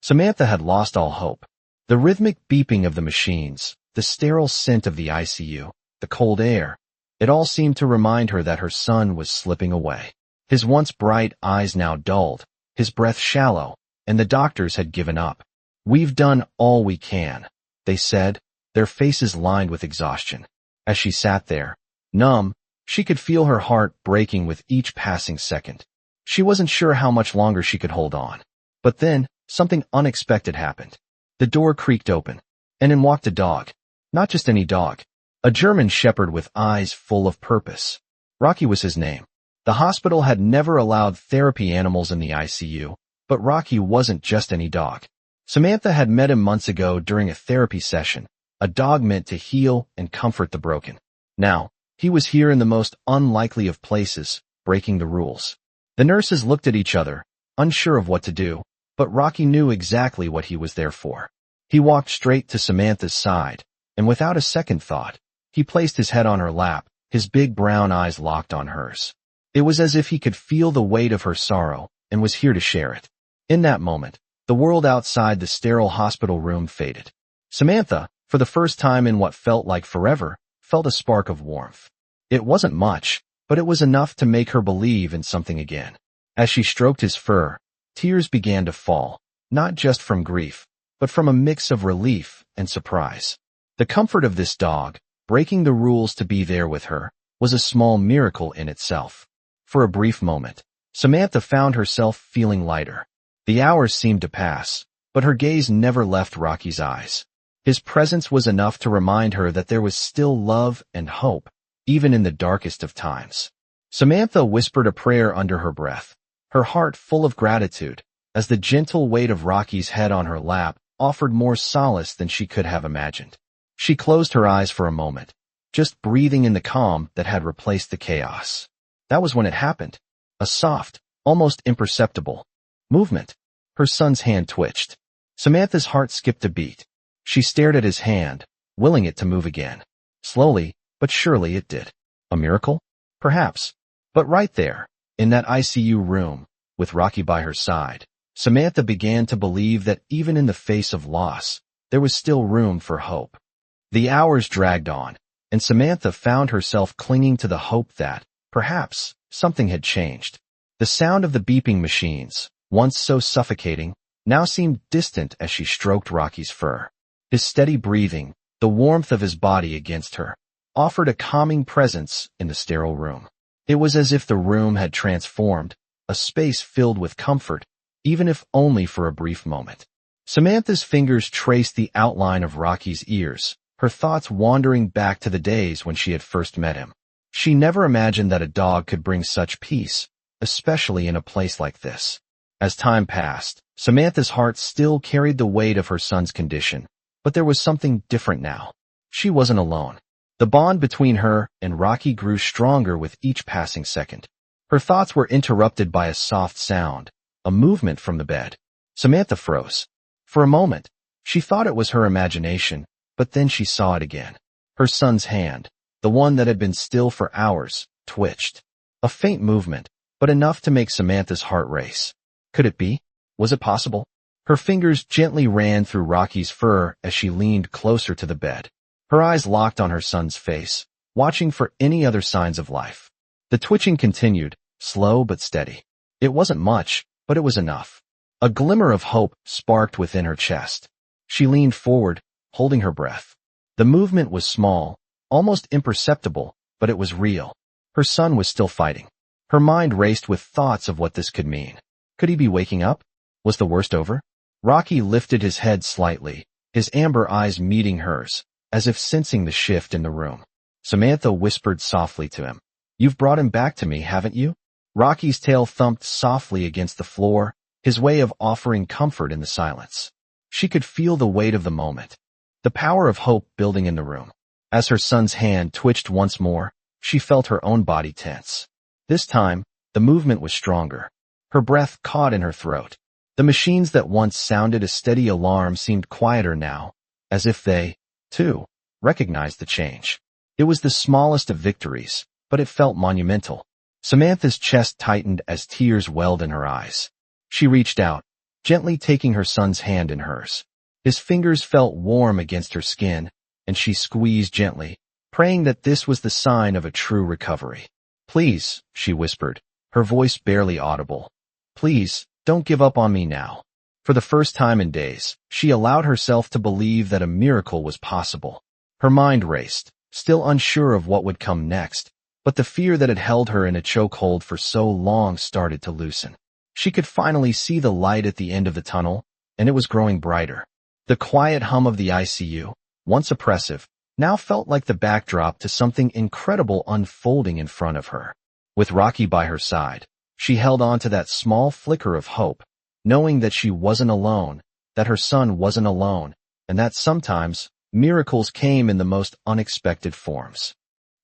Samantha had lost all hope. The rhythmic beeping of the machines, the sterile scent of the ICU, the cold air, it all seemed to remind her that her son was slipping away. His once bright eyes now dulled, his breath shallow, and the doctors had given up. "We've done all we can," they said, their faces lined with exhaustion. As she sat there, numb, she could feel her heart breaking with each passing second. She wasn't sure how much longer she could hold on. But then, something unexpected happened. The door creaked open, and in walked a dog. Not just any dog. A German shepherd with eyes full of purpose. Rocky was his name. The hospital had never allowed therapy animals in the ICU, but Rocky wasn't just any dog. Samantha had met him months ago during a therapy session, a dog meant to heal and comfort the broken. Now, he was here in the most unlikely of places, breaking the rules. The nurses looked at each other, unsure of what to do, but Rocky knew exactly what he was there for. He walked straight to Samantha's side, and without a second thought, he placed his head on her lap, his big brown eyes locked on hers. It was as if he could feel the weight of her sorrow and was here to share it. In that moment, the world outside the sterile hospital room faded. Samantha, for the first time in what felt like forever, felt a spark of warmth. It wasn't much, but it was enough to make her believe in something again. As she stroked his fur, tears began to fall, not just from grief, but from a mix of relief and surprise. The comfort of this dog, breaking the rules to be there with her, was a small miracle in itself. For a brief moment, Samantha found herself feeling lighter. The hours seemed to pass, but her gaze never left Rocky's eyes. His presence was enough to remind her that there was still love and hope, even in the darkest of times. Samantha whispered a prayer under her breath, her heart full of gratitude, as the gentle weight of Rocky's head on her lap offered more solace than she could have imagined. She closed her eyes for a moment, just breathing in the calm that had replaced the chaos. That was when it happened. A soft, almost imperceptible movement. Her son's hand twitched. Samantha's heart skipped a beat. She stared at his hand, willing it to move again. Slowly, but surely it did. A miracle? Perhaps. But right there, in that ICU room, with Rocky by her side, Samantha began to believe that even in the face of loss, there was still room for hope. The hours dragged on, and Samantha found herself clinging to the hope that, perhaps, something had changed. The sound of the beeping machines, once so suffocating, now seemed distant as she stroked Rocky's fur. His steady breathing, the warmth of his body against her, offered a calming presence in the sterile room. It was as if the room had transformed, a space filled with comfort, even if only for a brief moment. Samantha's fingers traced the outline of Rocky's ears, her thoughts wandering back to the days when she had first met him. She never imagined that a dog could bring such peace, especially in a place like this. As time passed, Samantha's heart still carried the weight of her son's condition, but there was something different now. She wasn't alone. The bond between her and Rocky grew stronger with each passing second. Her thoughts were interrupted by a soft sound, a movement from the bed. Samantha froze. For a moment, she thought it was her imagination, but then she saw it again. Her son's hand, the one that had been still for hours, twitched. A faint movement, but enough to make Samantha's heart race. Could it be? Was it possible? Her fingers gently ran through Rocky's fur as she leaned closer to the bed. Her eyes locked on her son's face, watching for any other signs of life. The twitching continued, slow but steady. It wasn't much, but it was enough. A glimmer of hope sparked within her chest. She leaned forward, holding her breath. The movement was small, almost imperceptible, but it was real. Her son was still fighting. Her mind raced with thoughts of what this could mean. Could he be waking up? Was the worst over? Rocky lifted his head slightly, his amber eyes meeting hers, as if sensing the shift in the room. Samantha whispered softly to him. "You've brought him back to me, haven't you?" Rocky's tail thumped softly against the floor, his way of offering comfort in the silence. She could feel the weight of the moment, the power of hope building in the room. As her son's hand twitched once more, she felt her own body tense. This time, the movement was stronger. Her breath caught in her throat. The machines that once sounded a steady alarm seemed quieter now, as if they, too, recognized the change. It was the smallest of victories, but it felt monumental. Samantha's chest tightened as tears welled in her eyes. She reached out, gently taking her son's hand in hers. His fingers felt warm against her skin, and she squeezed gently, praying that this was the sign of a true recovery. "Please," she whispered, her voice barely audible. "Please, don't give up on me now." For the first time in days, she allowed herself to believe that a miracle was possible. Her mind raced, still unsure of what would come next, but the fear that had held her in a chokehold for so long started to loosen. She could finally see the light at the end of the tunnel, and it was growing brighter. The quiet hum of the ICU, once oppressive, now felt like the backdrop to something incredible unfolding in front of her. With Rocky by her side, she held on to that small flicker of hope, knowing that she wasn't alone, that her son wasn't alone, and that sometimes miracles came in the most unexpected forms.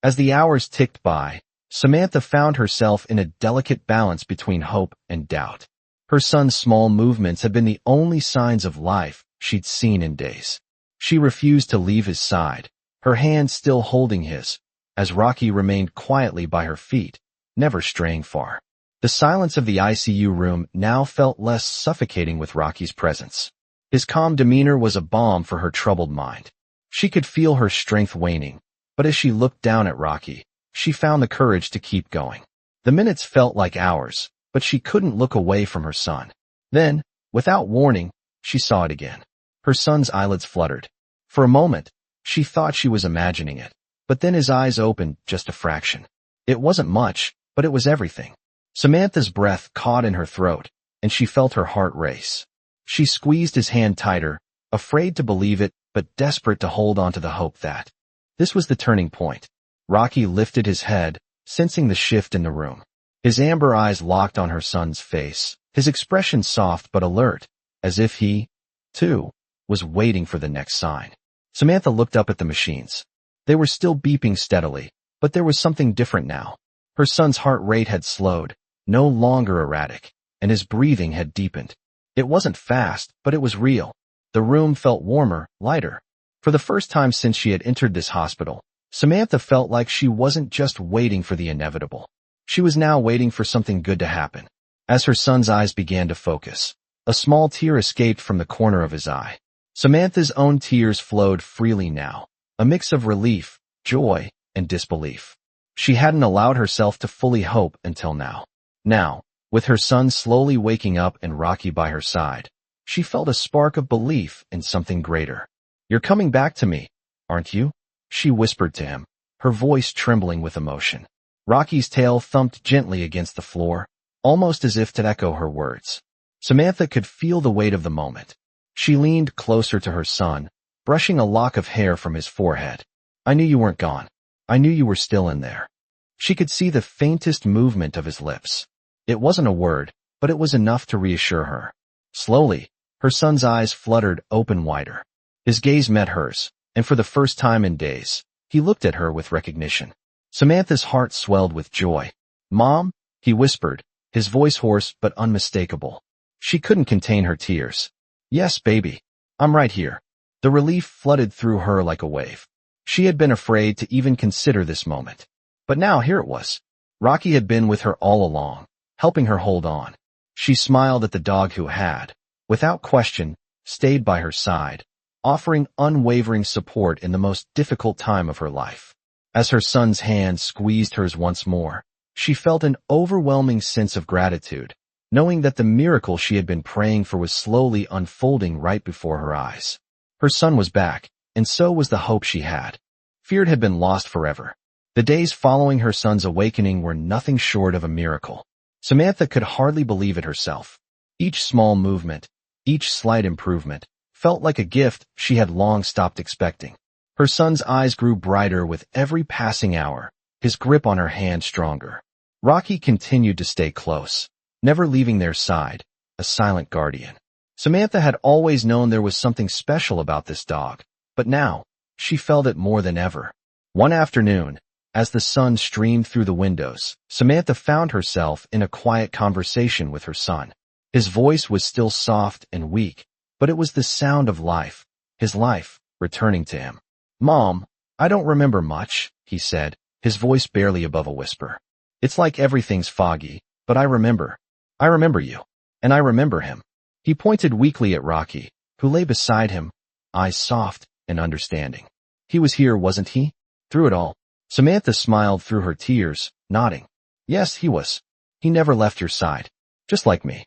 As the hours ticked by, Samantha found herself in a delicate balance between hope and doubt. Her son's small movements had been the only signs of life she'd seen in days. She refused to leave his side, her hand still holding his, as Rocky remained quietly by her feet, never straying far. The silence of the ICU room now felt less suffocating with Rocky's presence. His calm demeanor was a balm for her troubled mind. She could feel her strength waning, but as she looked down at Rocky, she found the courage to keep going. The minutes felt like hours, but she couldn't look away from her son. Then, without warning, she saw it again. Her son's eyelids fluttered. For a moment, she thought she was imagining it, but then his eyes opened just a fraction. It wasn't much, but it was everything. Samantha's breath caught in her throat, and she felt her heart race. She squeezed his hand tighter, afraid to believe it, but desperate to hold on to the hope that this was the turning point. Rocky lifted his head, sensing the shift in the room. His amber eyes locked on her son's face, his expression soft but alert, as if he, too, was waiting for the next sign. Samantha looked up at the machines. They were still beeping steadily, but there was something different now. Her son's heart rate had slowed, no longer erratic, and his breathing had deepened. It wasn't fast, but it was real. The room felt warmer, lighter. For the first time since she had entered this hospital, Samantha felt like she wasn't just waiting for the inevitable. She was now waiting for something good to happen. As her son's eyes began to focus, a small tear escaped from the corner of his eye. Samantha's own tears flowed freely now, a mix of relief, joy, and disbelief. She hadn't allowed herself to fully hope until now. Now, with her son slowly waking up and Rocky by her side, she felt a spark of belief in something greater. "You're coming back to me, aren't you?" she whispered to him, her voice trembling with emotion. Rocky's tail thumped gently against the floor, almost as if to echo her words. Samantha could feel the weight of the moment. She leaned closer to her son, brushing a lock of hair from his forehead. "I knew you weren't gone. I knew you were still in there." She could see the faintest movement of his lips. It wasn't a word, but it was enough to reassure her. Slowly, her son's eyes fluttered open wider. His gaze met hers, and for the first time in days, he looked at her with recognition. Samantha's heart swelled with joy. "Mom?" he whispered, his voice hoarse but unmistakable. She couldn't contain her tears. "Yes, baby. I'm right here." The relief flooded through her like a wave. She had been afraid to even consider this moment. But now here it was. Rocky had been with her all along, helping her hold on. She smiled at the dog who had, without question, stayed by her side, offering unwavering support in the most difficult time of her life. As her son's hand squeezed hers once more, she felt an overwhelming sense of gratitude, knowing that the miracle she had been praying for was slowly unfolding right before her eyes. Her son was back, and so was the hope she had. Fear had been lost forever. The days following her son's awakening were nothing short of a miracle. Samantha could hardly believe it herself. Each small movement, each slight improvement, felt like a gift she had long stopped expecting. Her son's eyes grew brighter with every passing hour, his grip on her hand stronger. Rocky continued to stay close, never leaving their side, a silent guardian. Samantha had always known there was something special about this dog, but now, she felt it more than ever. One afternoon, as the sun streamed through the windows, Samantha found herself in a quiet conversation with her son. His voice was still soft and weak, but it was the sound of life, his life, returning to him. "Mom, I don't remember much," he said, his voice barely above a whisper. "It's like everything's foggy, but I remember. I remember you. And I remember him." He pointed weakly at Rocky, who lay beside him, eyes soft and understanding. He was here, wasn't he? Through it all. Samantha smiled through her tears, nodding. Yes, he was. He never left your side. Just like me.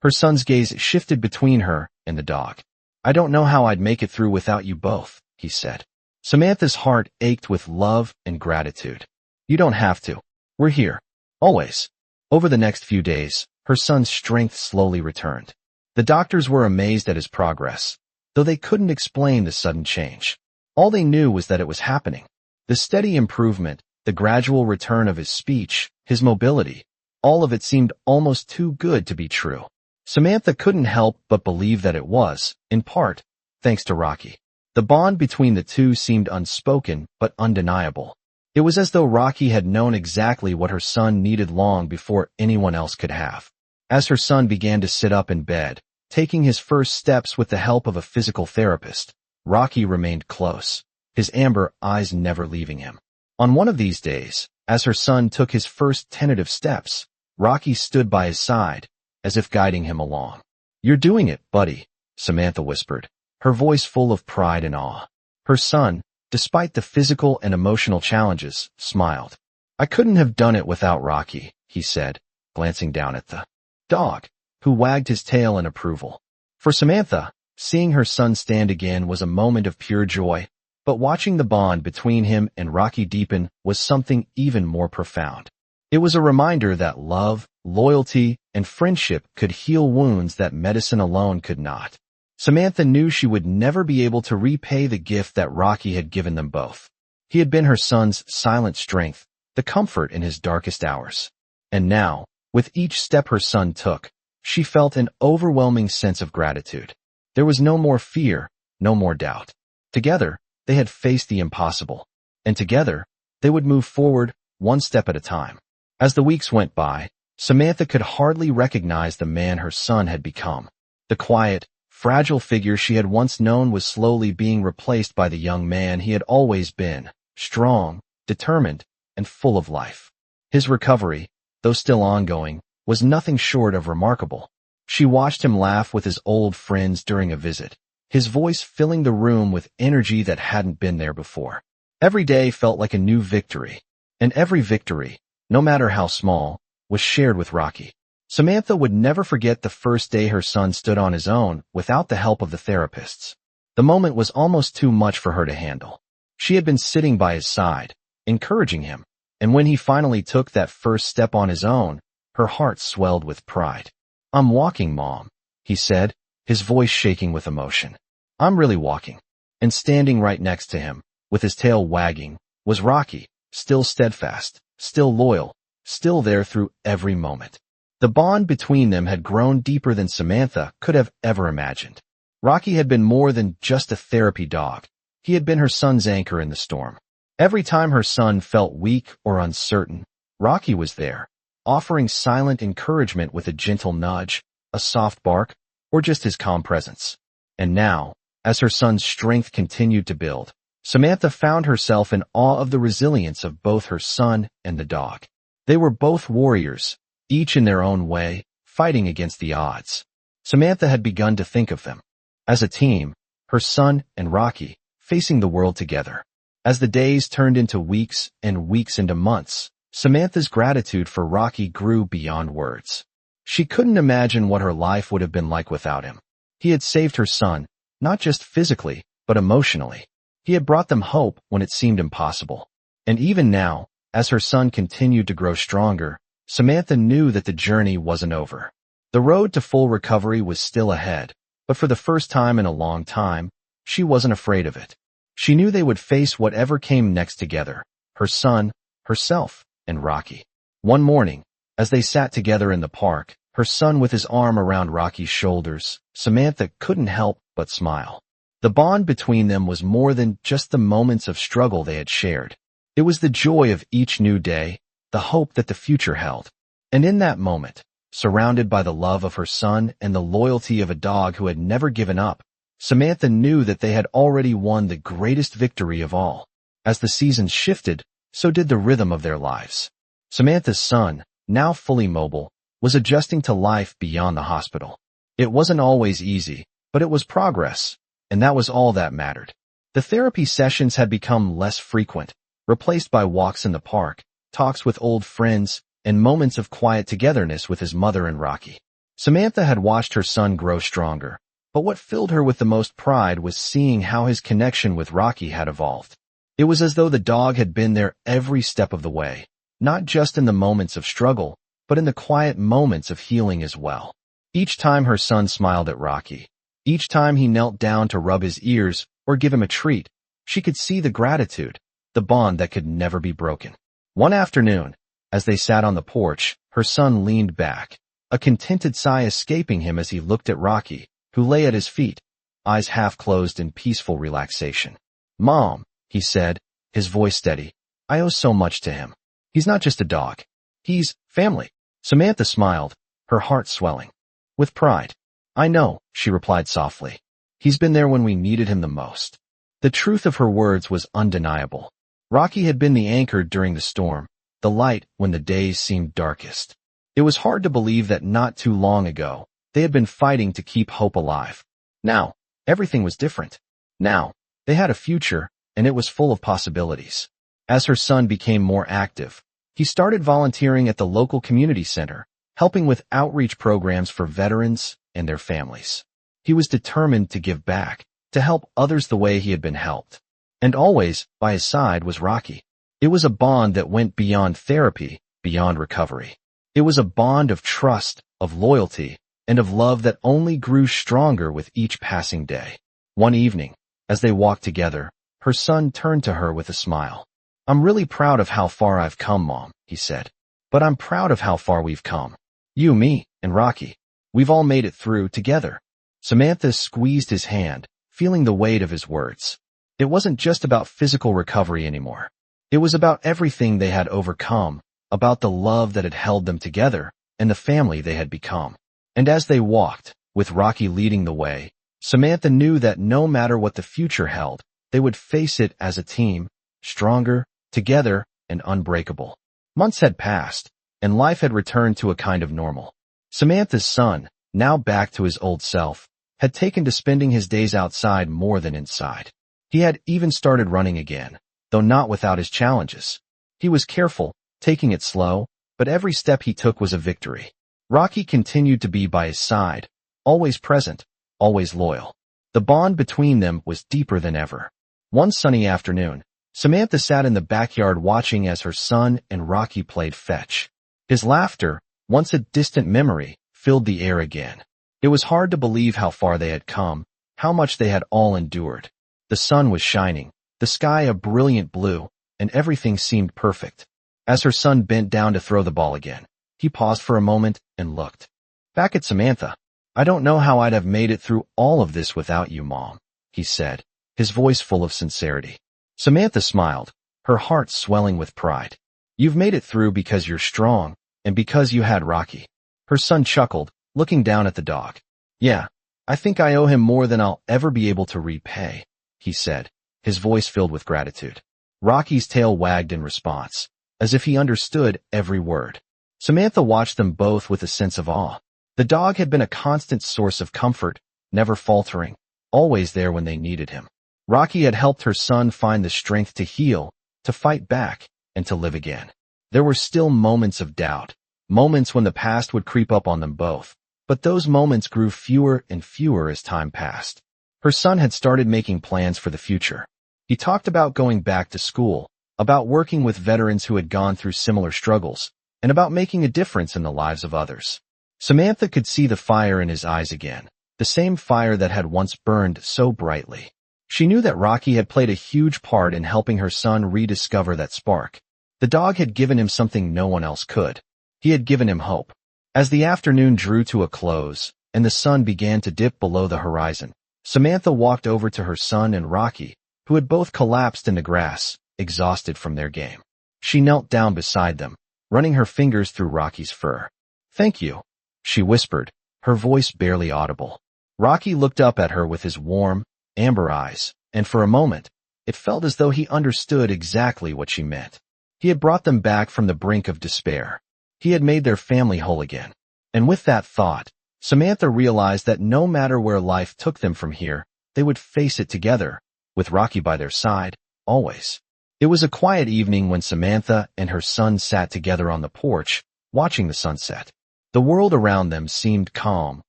Her son's gaze shifted between her and the dog. I don't know how I'd make it through without you both, he said. Samantha's heart ached with love and gratitude. You don't have to. We're here. Always. Over the next few days, her son's strength slowly returned. The doctors were amazed at his progress, though they couldn't explain the sudden change. All they knew was that it was happening. The steady improvement, the gradual return of his speech, his mobility, all of it seemed almost too good to be true. Samantha couldn't help but believe that it was, in part, thanks to Rocky. The bond between the two seemed unspoken but undeniable. It was as though Rocky had known exactly what her son needed long before anyone else could have. As her son began to sit up in bed, taking his first steps with the help of a physical therapist, Rocky remained close, his amber eyes never leaving him. On one of these days, as her son took his first tentative steps, Rocky stood by his side, as if guiding him along. You're doing it, buddy, Samantha whispered, her voice full of pride and awe. Her son, despite the physical and emotional challenges, smiled. I couldn't have done it without Rocky, he said, glancing down at the dog, who wagged his tail in approval. For Samantha, seeing her son stand again was a moment of pure joy, but watching the bond between him and Rocky deepen was something even more profound. It was a reminder that love, loyalty, and friendship could heal wounds that medicine alone could not. Samantha knew she would never be able to repay the gift that Rocky had given them both. He had been her son's silent strength, the comfort in his darkest hours. And now, with each step her son took, she felt an overwhelming sense of gratitude. There was no more fear, no more doubt. Together, they had faced the impossible. And together, they would move forward, one step at a time. As the weeks went by, Samantha could hardly recognize the man her son had become. The quiet, fragile figure she had once known was slowly being replaced by the young man he had always been, strong, determined, and full of life. His recovery, though still ongoing, was nothing short of remarkable. She watched him laugh with his old friends during a visit, his voice filling the room with energy that hadn't been there before. Every day felt like a new victory, and every victory, no matter how small, was shared with Rocky. Samantha would never forget the first day her son stood on his own without the help of the therapists. The moment was almost too much for her to handle. She had been sitting by his side, encouraging him, and when he finally took that first step on his own, her heart swelled with pride. I'm walking, Mom, he said, his voice shaking with emotion. I'm really walking. And standing right next to him, with his tail wagging, was Rocky, still steadfast, still loyal, still there through every moment. The bond between them had grown deeper than Samantha could have ever imagined. Rocky had been more than just a therapy dog. He had been her son's anchor in the storm. Every time her son felt weak or uncertain, Rocky was there, offering silent encouragement with a gentle nudge, a soft bark, or just his calm presence. And now, as her son's strength continued to build, Samantha found herself in awe of the resilience of both her son and the dog. They were both warriors, each in their own way, fighting against the odds. Samantha had begun to think of them as a team, her son and Rocky, facing the world together. As the days turned into weeks and weeks into months, Samantha's gratitude for Rocky grew beyond words. She couldn't imagine what her life would have been like without him. He had saved her son, not just physically, but emotionally. He had brought them hope when it seemed impossible. And even now, as her son continued to grow stronger, Samantha knew that the journey wasn't over. The road to full recovery was still ahead, but for the first time in a long time, she wasn't afraid of it. She knew they would face whatever came next together, her son, herself, and Rocky. One morning, as they sat together in the park, her son with his arm around Rocky's shoulders, Samantha couldn't help but smile. The bond between them was more than just the moments of struggle they had shared. It was the joy of each new day, the hope that the future held. And in that moment, surrounded by the love of her son and the loyalty of a dog who had never given up, Samantha knew that they had already won the greatest victory of all. As the seasons shifted, so did the rhythm of their lives. Samantha's son, now fully mobile, was adjusting to life beyond the hospital. It wasn't always easy, but it was progress, and that was all that mattered. The therapy sessions had become less frequent, replaced by walks in the park, talks with old friends, and moments of quiet togetherness with his mother and Rocky. Samantha had watched her son grow stronger, but what filled her with the most pride was seeing how his connection with Rocky had evolved. It was as though the dog had been there every step of the way, not just in the moments of struggle, but in the quiet moments of healing as well. Each time her son smiled at Rocky, each time he knelt down to rub his ears or give him a treat, she could see the gratitude, the bond that could never be broken. One afternoon, as they sat on the porch, her son leaned back, a contented sigh escaping him as he looked at Rocky, who lay at his feet, eyes half closed in peaceful relaxation. "Mom," he said, his voice steady, "I owe so much to him. He's not just a dog. He's family." Samantha smiled, her heart swelling with pride. "I know," she replied softly. "He's been there when we needed him the most." The truth of her words was undeniable. Rocky had been the anchor during the storm, the light when the days seemed darkest. It was hard to believe that not too long ago, they had been fighting to keep hope alive. Now, everything was different. Now, they had a future, and it was full of possibilities. As her son became more active, he started volunteering at the local community center, helping with outreach programs for veterans and their families. He was determined to give back, to help others the way he had been helped. And always, by his side was Rocky. It was a bond that went beyond therapy, beyond recovery. It was a bond of trust, of loyalty, and of love that only grew stronger with each passing day. One evening, as they walked together, her son turned to her with a smile. "I'm really proud of how far I've come, Mom," he said. "But I'm proud of how far we've come. You, me, and Rocky. We've all made it through together." Samantha squeezed his hand, feeling the weight of his words. It wasn't just about physical recovery anymore. It was about everything they had overcome, about the love that had held them together, and the family they had become. And as they walked, with Rocky leading the way, Samantha knew that no matter what the future held, they would face it as a team, stronger, together, and unbreakable. Months had passed, and life had returned to a kind of normal. Samantha's son, now back to his old self, had taken to spending his days outside more than inside. He had even started running again, though not without his challenges. He was careful, taking it slow, but every step he took was a victory. Rocky continued to be by his side, always present, always loyal. The bond between them was deeper than ever. One sunny afternoon, Samantha sat in the backyard watching as her son and Rocky played fetch. His laughter, once a distant memory, filled the air again. It was hard to believe how far they had come, how much they had all endured. The sun was shining, the sky a brilliant blue, and everything seemed perfect. As her son bent down to throw the ball again, he paused for a moment and looked back at Samantha. "I don't know how I'd have made it through all of this without you, Mom," he said, his voice full of sincerity. Samantha smiled, her heart swelling with pride. "You've made it through because you're strong, and because you had Rocky." Her son chuckled, looking down at the dog. "Yeah, I think I owe him more than I'll ever be able to repay," he said, his voice filled with gratitude. Rocky's tail wagged in response, as if he understood every word. Samantha watched them both with a sense of awe. The dog had been a constant source of comfort, never faltering, always there when they needed him. Rocky had helped her son find the strength to heal, to fight back, and to live again. There were still moments of doubt, moments when the past would creep up on them both, but those moments grew fewer and fewer as time passed. Her son had started making plans for the future. He talked about going back to school, about working with veterans who had gone through similar struggles, and about making a difference in the lives of others. Samantha could see the fire in his eyes again, the same fire that had once burned so brightly. She knew that Rocky had played a huge part in helping her son rediscover that spark. The dog had given him something no one else could. He had given him hope. As the afternoon drew to a close, and the sun began to dip below the horizon, Samantha walked over to her son and Rocky, who had both collapsed in the grass, exhausted from their game. She knelt down beside them, running her fingers through Rocky's fur. "Thank you," she whispered, her voice barely audible. Rocky looked up at her with his warm, amber eyes, and for a moment, it felt as though he understood exactly what she meant. He had brought them back from the brink of despair. He had made their family whole again. And with that thought, Samantha realized that no matter where life took them from here, they would face it together, with Rocky by their side, always. It was a quiet evening when Samantha and her son sat together on the porch, watching the sunset. The world around them seemed calm,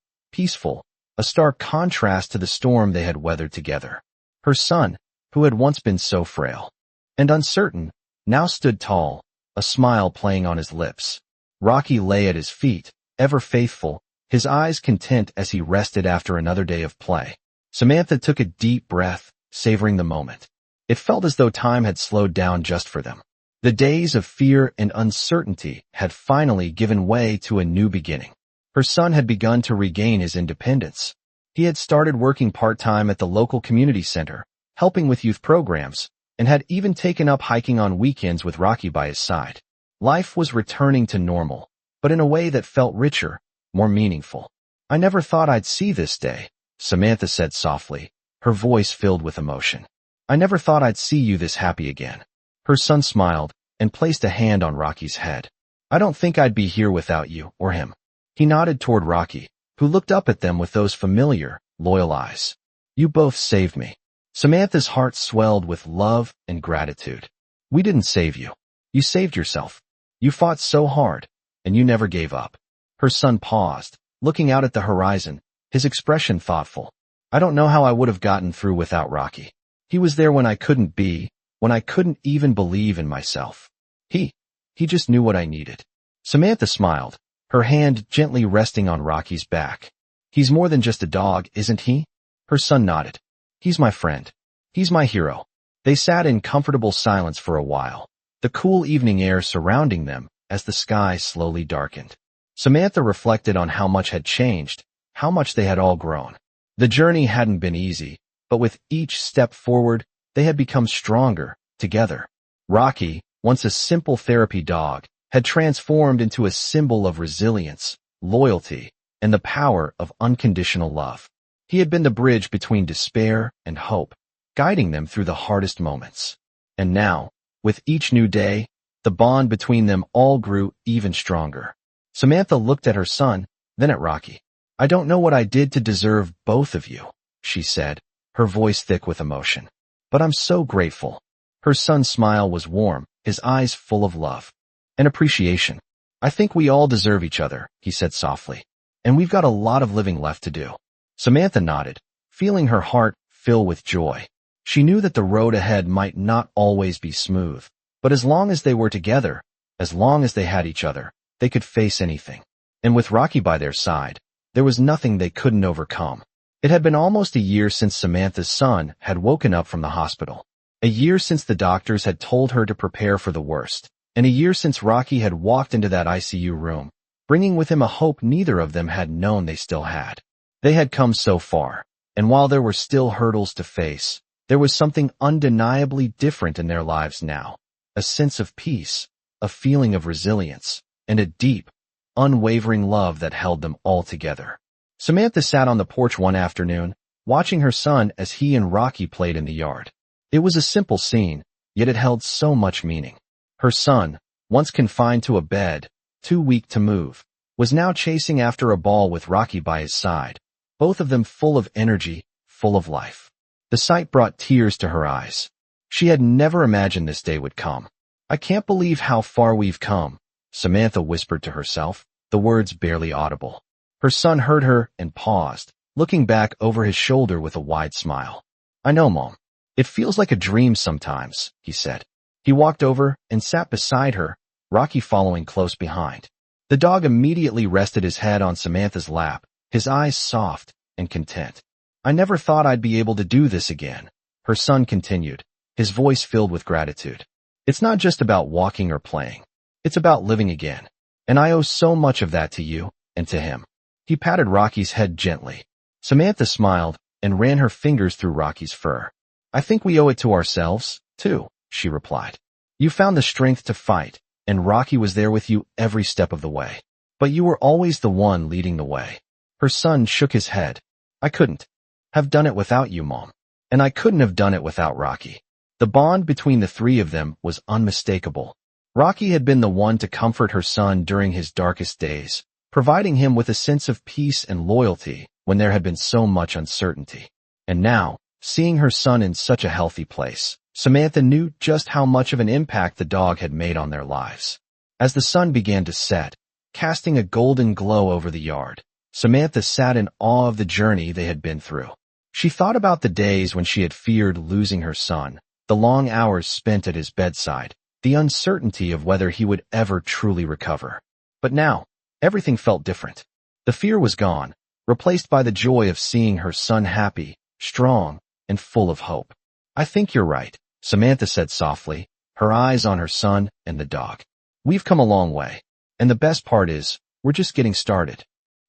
peaceful, a stark contrast to the storm they had weathered together. Her son, who had once been so frail and uncertain, now stood tall, a smile playing on his lips. Rocky lay at his feet, ever faithful, his eyes content as he rested after another day of play. Samantha took a deep breath, savoring the moment. It felt as though time had slowed down just for them. The days of fear and uncertainty had finally given way to a new beginning. Her son had begun to regain his independence. He had started working part-time at the local community center, helping with youth programs, and had even taken up hiking on weekends with Rocky by his side. Life was returning to normal, but in a way that felt richer, more meaningful. "I never thought I'd see this day," Samantha said softly, her voice filled with emotion. "I never thought I'd see you this happy again." Her son smiled and placed a hand on Rocky's head. "I don't think I'd be here without you or him." He nodded toward Rocky, who looked up at them with those familiar, loyal eyes. "You both saved me." Samantha's heart swelled with love and gratitude. "We didn't save you. You saved yourself. You fought so hard, and you never gave up." Her son paused, looking out at the horizon, his expression thoughtful. "I don't know how I would have gotten through without Rocky. He was there when I couldn't be, when I couldn't even believe in myself. He just knew what I needed." Samantha smiled, her hand gently resting on Rocky's back. "He's more than just a dog, isn't he?" Her son nodded. "He's my friend. He's my hero." They sat in comfortable silence for a while, the cool evening air surrounding them as the sky slowly darkened. Samantha reflected on how much had changed, how much they had all grown. The journey hadn't been easy, but with each step forward, they had become stronger, together. Rocky, once a simple therapy dog, had transformed into a symbol of resilience, loyalty, and the power of unconditional love. He had been the bridge between despair and hope, guiding them through the hardest moments. And now, with each new day, the bond between them all grew even stronger. Samantha looked at her son, then at Rocky. "I don't know what I did to deserve both of you," she said, her voice thick with emotion. "But I'm so grateful." Her son's smile was warm, his eyes full of love and appreciation. "I think we all deserve each other," he said softly. "And we've got a lot of living left to do." Samantha nodded, feeling her heart fill with joy. She knew that the road ahead might not always be smooth, but as long as they were together, as long as they had each other, they could face anything. And with Rocky by their side, there was nothing they couldn't overcome. It had been almost a year since Samantha's son had woken up from the hospital. A year since the doctors had told her to prepare for the worst. And a year since Rocky had walked into that ICU room, bringing with him a hope neither of them had known they still had. They had come so far, and while there were still hurdles to face, there was something undeniably different in their lives now. A sense of peace, a feeling of resilience, and a deep, unwavering love that held them all together. Samantha sat on the porch one afternoon, watching her son as he and Rocky played in the yard. It was a simple scene, yet it held so much meaning. Her son, once confined to a bed, too weak to move, was now chasing after a ball with Rocky by his side, both of them full of energy, full of life. The sight brought tears to her eyes. She had never imagined this day would come. "I can't believe how far we've come," Samantha whispered to herself, the words barely audible. Her son heard her and paused, looking back over his shoulder with a wide smile. "I know, Mom. It feels like a dream sometimes," he said. He walked over and sat beside her, Rocky following close behind. The dog immediately rested his head on Samantha's lap, his eyes soft and content. "I never thought I'd be able to do this again," her son continued, his voice filled with gratitude. "It's not just about walking or playing. It's about living again. And I owe so much of that to you and to him." He patted Rocky's head gently. Samantha smiled and ran her fingers through Rocky's fur. "I think we owe it to ourselves, too," she replied. "You found the strength to fight, and Rocky was there with you every step of the way. But you were always the one leading the way." Her son shook his head. "I couldn't have done it without you, Mom. And I couldn't have done it without Rocky." The bond between the three of them was unmistakable. Rocky had been the one to comfort her son during his darkest days, providing him with a sense of peace and loyalty when there had been so much uncertainty. And now, seeing her son in such a healthy place, Samantha knew just how much of an impact the dog had made on their lives. As the sun began to set, casting a golden glow over the yard, Samantha sat in awe of the journey they had been through. She thought about the days when she had feared losing her son, the long hours spent at his bedside, the uncertainty of whether he would ever truly recover. But now, everything felt different. The fear was gone, replaced by the joy of seeing her son happy, strong, and full of hope. "I think you're right," Samantha said softly, her eyes on her son and the dog. "We've come a long way. And the best part is, we're just getting started."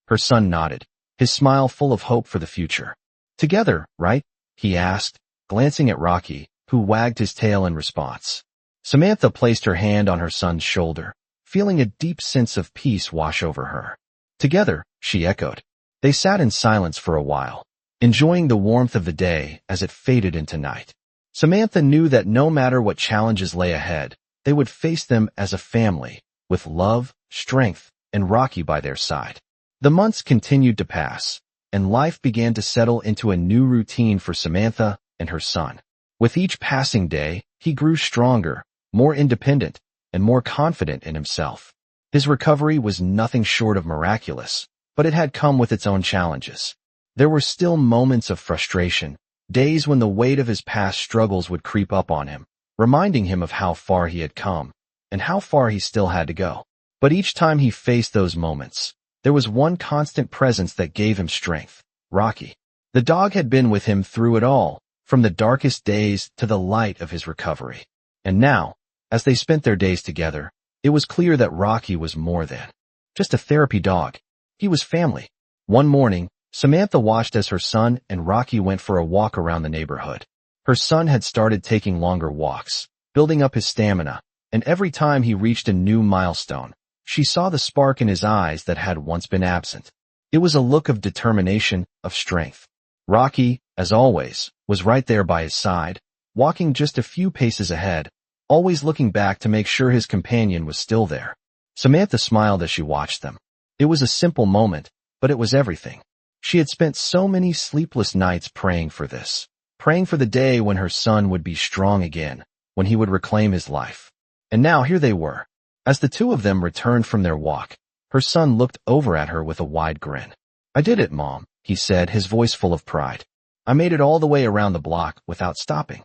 Her son nodded, his smile full of hope for the future. "Together, right?" he asked, glancing at Rocky, who wagged his tail in response. Samantha placed her hand on her son's shoulder, feeling a deep sense of peace wash over her. "Together," she echoed. They sat in silence for a while, enjoying the warmth of the day as it faded into night. Samantha knew that no matter what challenges lay ahead, they would face them as a family, with love, strength, and Rocky by their side. The months continued to pass, and life began to settle into a new routine for Samantha and her son. With each passing day, he grew stronger, more independent, and more confident in himself. His recovery was nothing short of miraculous, but it had come with its own challenges. There were still moments of frustration, days when the weight of his past struggles would creep up on him, reminding him of how far he had come, and how far he still had to go. But each time he faced those moments, there was one constant presence that gave him strength: Rocky. The dog had been with him through it all, from the darkest days to the light of his recovery. And now, as they spent their days together, it was clear that Rocky was more than just a therapy dog. He was family. One morning, Samantha watched as her son and Rocky went for a walk around the neighborhood. Her son had started taking longer walks, building up his stamina, and every time he reached a new milestone, she saw the spark in his eyes that had once been absent. It was a look of determination, of strength. Rocky, as always, was right there by his side, walking just a few paces ahead, always looking back to make sure his companion was still there. Samantha smiled as she watched them. It was a simple moment, but it was everything. She had spent so many sleepless nights praying for this, praying for the day when her son would be strong again, when he would reclaim his life. And now here they were. As the two of them returned from their walk, her son looked over at her with a wide grin. "I did it, Mom," he said, his voice full of pride. "I made it all the way around the block without stopping."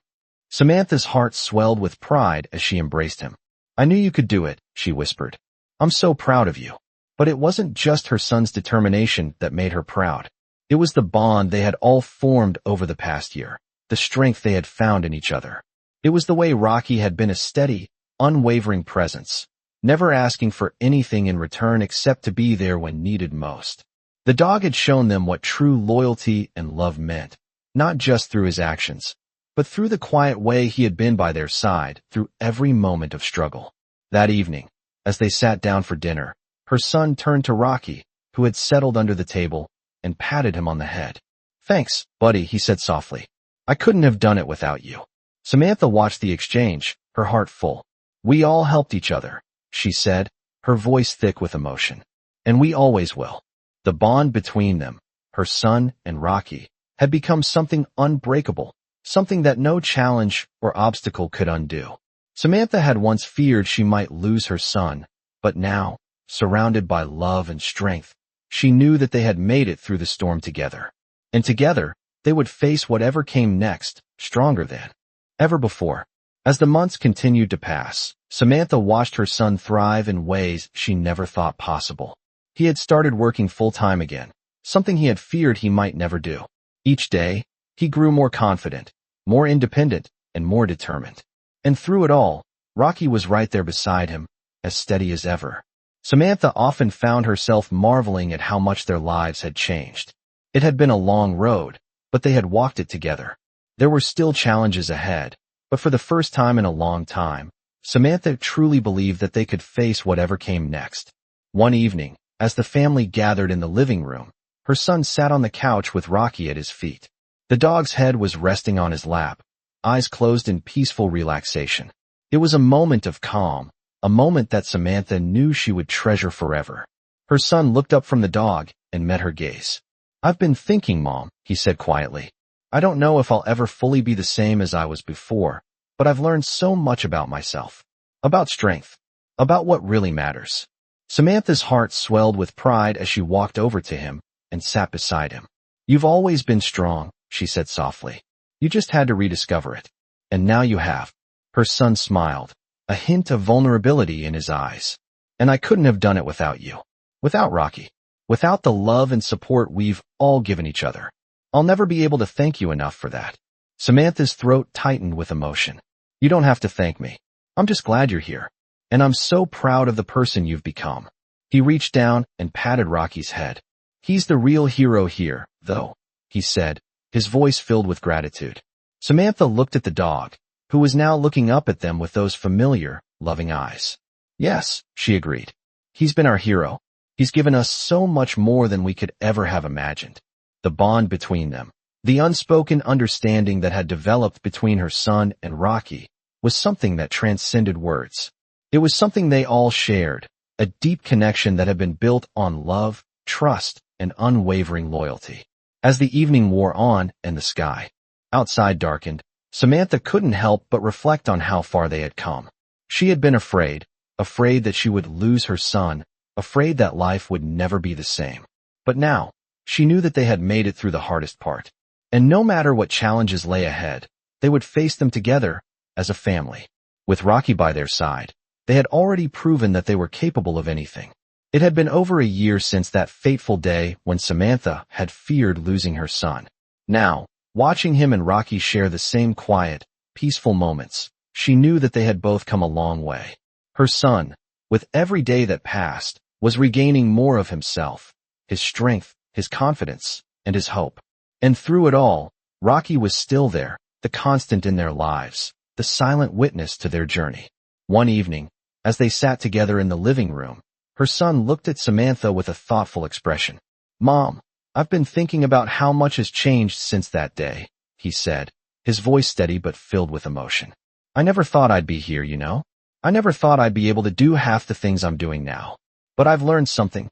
Samantha's heart swelled with pride as she embraced him. "I knew you could do it," she whispered. "I'm so proud of you." But it wasn't just her son's determination that made her proud. It was the bond they had all formed over the past year, the strength they had found in each other. It was the way Rocky had been a steady, unwavering presence, never asking for anything in return except to be there when needed most. The dog had shown them what true loyalty and love meant, not just through his actions, but through the quiet way he had been by their side through every moment of struggle. That evening, as they sat down for dinner, her son turned to Rocky, who had settled under the table, and patted him on the head. "Thanks, buddy," he said softly. "I couldn't have done it without you." Samantha watched the exchange, her heart full. "We all helped each other," she said, her voice thick with emotion. "And we always will." The bond between them, her son and Rocky, had become something unbreakable, something that no challenge or obstacle could undo. Samantha had once feared she might lose her son, but now, surrounded by love and strength, she knew that they had made it through the storm together. And together, they would face whatever came next, stronger than ever before. As the months continued to pass, Samantha watched her son thrive in ways she never thought possible. He had started working full-time again, something he had feared he might never do. Each day, he grew more confident, more independent, and more determined. And through it all, Rocky was right there beside him, as steady as ever. Samantha often found herself marveling at how much their lives had changed. It had been a long road, but they had walked it together. There were still challenges ahead, but for the first time in a long time, Samantha truly believed that they could face whatever came next. One evening, as the family gathered in the living room, her son sat on the couch with Rocky at his feet. The dog's head was resting on his lap, eyes closed in peaceful relaxation. It was a moment of calm, a moment that Samantha knew she would treasure forever. Her son looked up from the dog and met her gaze. "I've been thinking, Mom," he said quietly. "I don't know if I'll ever fully be the same as I was before, but I've learned so much about myself. About strength. About what really matters." Samantha's heart swelled with pride as she walked over to him and sat beside him. "You've always been strong," she said softly. "You just had to rediscover it. And now you have." Her son smiled, a hint of vulnerability in his eyes. "And I couldn't have done it without you. Without Rocky. Without the love and support we've all given each other. I'll never be able to thank you enough for that." Samantha's throat tightened with emotion. "You don't have to thank me. I'm just glad you're here. And I'm so proud of the person you've become." He reached down and patted Rocky's head. "He's the real hero here, though," he said, his voice filled with gratitude. Samantha looked at the dog, who was now looking up at them with those familiar, loving eyes. "Yes," she agreed. "He's been our hero. He's given us so much more than we could ever have imagined." The bond between them, the unspoken understanding that had developed between her son and Rocky, was something that transcended words. It was something they all shared, a deep connection that had been built on love, trust, and unwavering loyalty. As the evening wore on and the sky outside darkened, Samantha couldn't help but reflect on how far they had come. She had been afraid that she would lose her son, afraid that life would never be the same. But now, she knew that they had made it through the hardest part. And no matter what challenges lay ahead, they would face them together as a family. With Rocky by their side, they had already proven that they were capable of anything. It had been over a year since that fateful day when Samantha had feared losing her son. Now, watching him and Rocky share the same quiet, peaceful moments, she knew that they had both come a long way. Her son, with every day that passed, was regaining more of himself, his strength, his confidence, and his hope. And through it all, Rocky was still there, the constant in their lives, the silent witness to their journey. One evening, as they sat together in the living room, her son looked at Samantha with a thoughtful expression. "Mom, I've been thinking about how much has changed since that day," he said, his voice steady but filled with emotion. "I never thought I'd be here, you know? I never thought I'd be able to do half the things I'm doing now. But I've learned something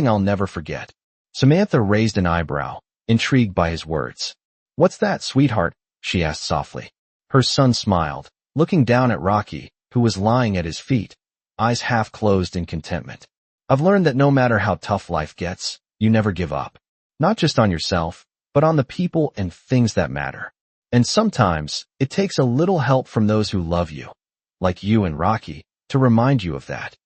I'll never forget." Samantha raised an eyebrow, intrigued by his words. "What's that, sweetheart?" she asked softly. Her son smiled, looking down at Rocky, who was lying at his feet, eyes half closed in contentment. "I've learned that no matter how tough life gets, you never give up. Not just on yourself, but on the people and things that matter. And sometimes, it takes a little help from those who love you, like you and Rocky, to remind you of that."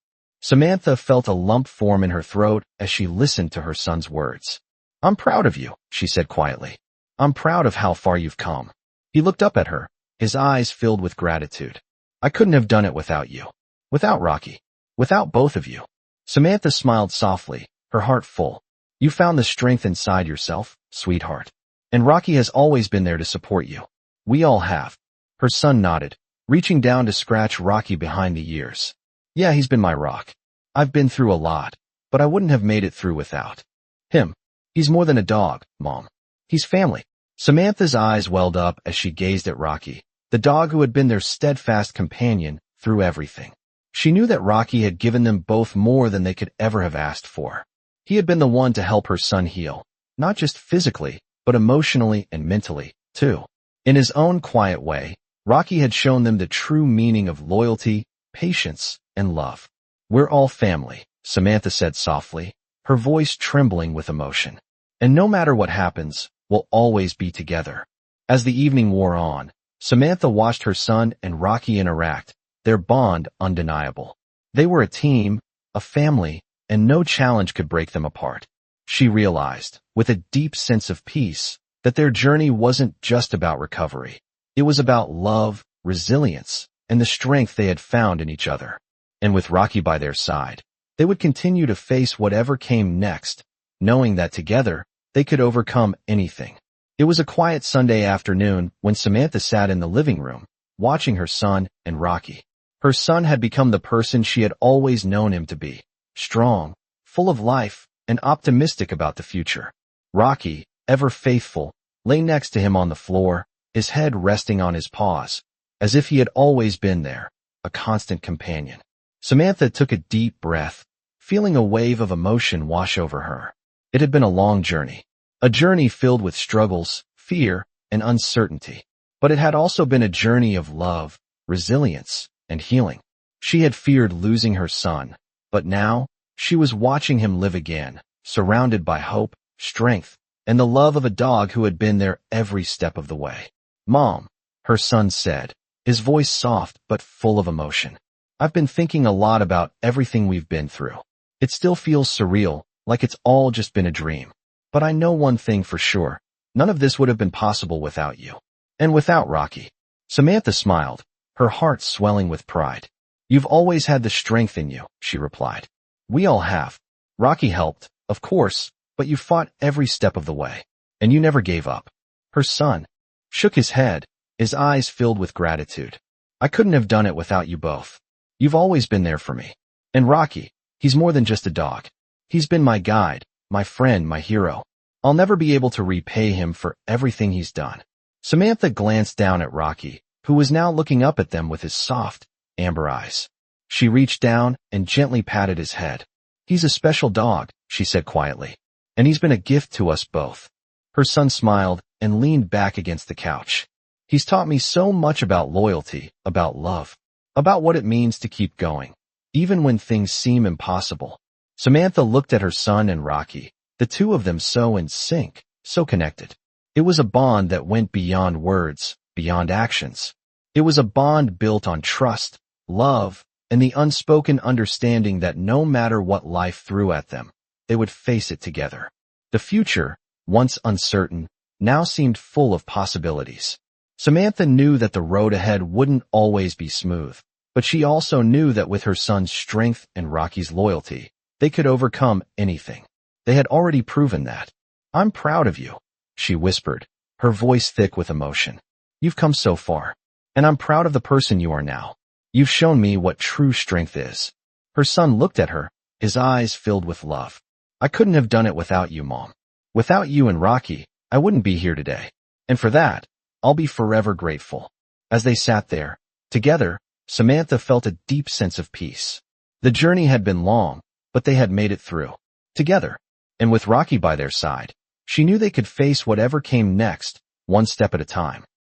Samantha felt a lump form in her throat as she listened to her son's words. "I'm proud of you," she said quietly. "I'm proud of how far you've come." He looked up at her, his eyes filled with gratitude. "I couldn't have done it without you. Without Rocky. Without both of you." Samantha smiled softly, her heart full. "You found the strength inside yourself, sweetheart. And Rocky has always been there to support you. We all have." Her son nodded, reaching down to scratch Rocky behind the ears. "Yeah, he's been my rock. I've been through a lot, but I wouldn't have made it through without him. He's more than a dog, Mom. He's family." Samantha's eyes welled up as she gazed at Rocky, the dog who had been their steadfast companion through everything. She knew that Rocky had given them both more than they could ever have asked for. He had been the one to help her son heal, not just physically, but emotionally and mentally, too. In his own quiet way, Rocky had shown them the true meaning of loyalty, patience, and love. "We're all family," Samantha said softly, her voice trembling with emotion. "And no matter what happens, we'll always be together." As the evening wore on, Samantha watched her son and Rocky interact, their bond undeniable. They were a team, a family, and no challenge could break them apart. She realized, with a deep sense of peace, that their journey wasn't just about recovery. It was about love, resilience, and the strength they had found in each other. And with Rocky by their side, they would continue to face whatever came next, knowing that together, they could overcome anything. It was a quiet Sunday afternoon when Samantha sat in the living room, watching her son and Rocky. Her son had become the person she had always known him to be, strong, full of life, and optimistic about the future. Rocky, ever faithful, lay next to him on the floor, his head resting on his paws, as if he had always been there, a constant companion. Samantha took a deep breath, feeling a wave of emotion wash over her. It had been a long journey. A journey filled with struggles, fear, and uncertainty. But it had also been a journey of love, resilience, and healing. She had feared losing her son, but now, she was watching him live again, surrounded by hope, strength, and the love of a dog who had been there every step of the way. "Mom," her son said, his voice soft but full of emotion. "I've been thinking a lot about everything we've been through. It still feels surreal, like it's all just been a dream. But I know one thing for sure. None of this would have been possible without you. And without Rocky." Samantha smiled, her heart swelling with pride. "You've always had the strength in you," she replied. "We all have. Rocky helped, of course, but you fought every step of the way. And you never gave up." Her son shook his head, his eyes filled with gratitude. "I couldn't have done it without you both. You've always been there for me. And Rocky, he's more than just a dog. He's been my guide, my friend, my hero. I'll never be able to repay him for everything he's done." Samantha glanced down at Rocky, who was now looking up at them with his soft, amber eyes. She reached down and gently patted his head. "He's a special dog," she said quietly, "and he's been a gift to us both." Her son smiled and leaned back against the couch. "He's taught me so much about loyalty, about love, about what it means to keep going, even when things seem impossible." Samantha looked at her son and Rocky, the two of them so in sync, so connected. It was a bond that went beyond words, beyond actions. It was a bond built on trust, love, and the unspoken understanding that no matter what life threw at them, they would face it together. The future, once uncertain, now seemed full of possibilities. Samantha knew that the road ahead wouldn't always be smooth, but she also knew that with her son's strength and Rocky's loyalty, they could overcome anything. They had already proven that. "I'm proud of you," she whispered, her voice thick with emotion. "You've come so far, and I'm proud of the person you are now. You've shown me what true strength is." Her son looked at her, his eyes filled with love. "I couldn't have done it without you, Mom. Without you and Rocky, I wouldn't be here today. And for that, I'll be forever grateful." As they sat there, together, Samantha felt a deep sense of peace. The journey had been long, but they had made it through. Together. And with Rocky by their side, she knew they could face whatever came next, one step at a time.